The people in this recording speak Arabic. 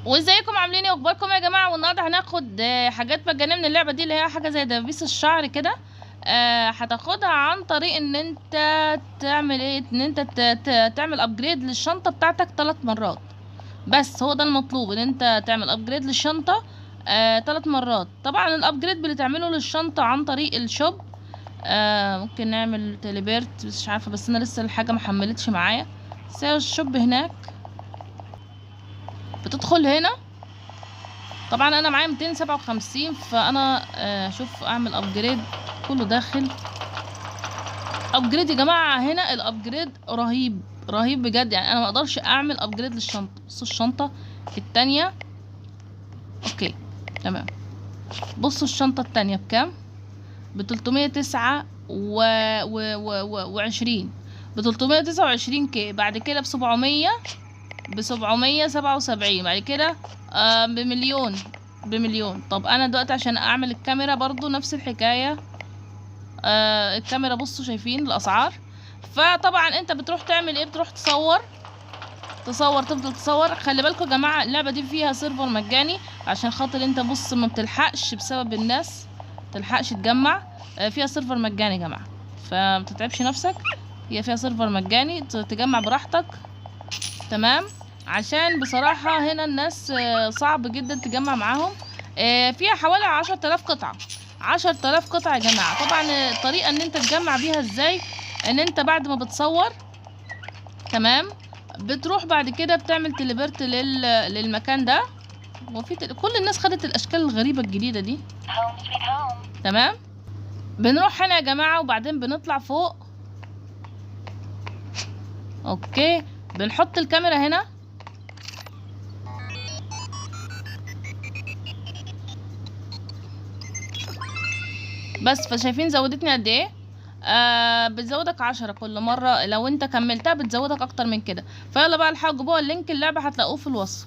وازيكم عاملين ايه؟ اخباركم يا جماعه؟ والنهارده هناخد حاجات مجانيه من اللعبه دي، اللي هي حاجه زي دبابيس الشعر كده. هتاخدها عن طريق ان انت تعمل ايه، ان انت تعمل ابجريد للشنطه بتاعتك 3 مرات. بس هو ده المطلوب، ان انت تعمل ابجريد للشنطه 3 مرات. طبعا الابجريد اللي تعمله للشنطه عن طريق الشوب. ممكن نعمل تليبيرت، مش عارفه، بس انا لسه الحاجه محملتش معايا. بس هي الشوب هناك، بتدخل هنا. طبعا انا معايا 257، فانا شوف اعمل ابجريد. كله داخل ابجريد يا جماعه. هنا الابجريد رهيب رهيب بجد، يعني انا ما اقدرش اعمل ابجريد للشنطه. بصوا الشنطه التانية. اوكي تمام. بصوا الشنطه التانية بكام؟ ب 309 وعشرين، ب 329 كي. بعد كده ب 700، ب 777. بعد كده بمليون، بمليون. طب انا دلوقتي عشان اعمل الكاميرا برضو نفس الحكاية. الكاميرا بصوا شايفين الاسعار. فطبعا انت بتروح تعمل ايه؟ بتروح تصور، تفضل تصور. خلي بالكم يا جماعة، اللعبة دي فيها سيرفر مجاني، عشان خاطر انت بص ما بتلحقش بسبب الناس، متلحقش تجمع. فيها سيرفر مجاني يا جماعة، فمتتعبش نفسك. هي فيها سيرفر مجاني تجمع براحتك. تمام. عشان بصراحة هنا الناس صعب جدا تجمع معاهم. فيها حوالي 10,000 قطعة. 10,000 قطعة يا جماعة. طبعا الطريقة ان انت تجمع بيها ازاي، ان انت بعد ما بتصور، تمام، بتروح بعد كده بتعمل تليبرت للمكان ده. وفي كل الناس خدت الاشكال الغريبة الجديدة دي. تمام. بنروح هنا يا جماعة، وبعدين بنطلع فوق. اوكي، بنحط الكاميرا هنا. بس فشايفين زودتني قد ايه؟ بتزودك 10 كل مرة. لو انت كملتها بتزودك اكتر من كده. فيلا بقى الحقوا جوه، اللينك اللعبة هتلاقوه في الوصف.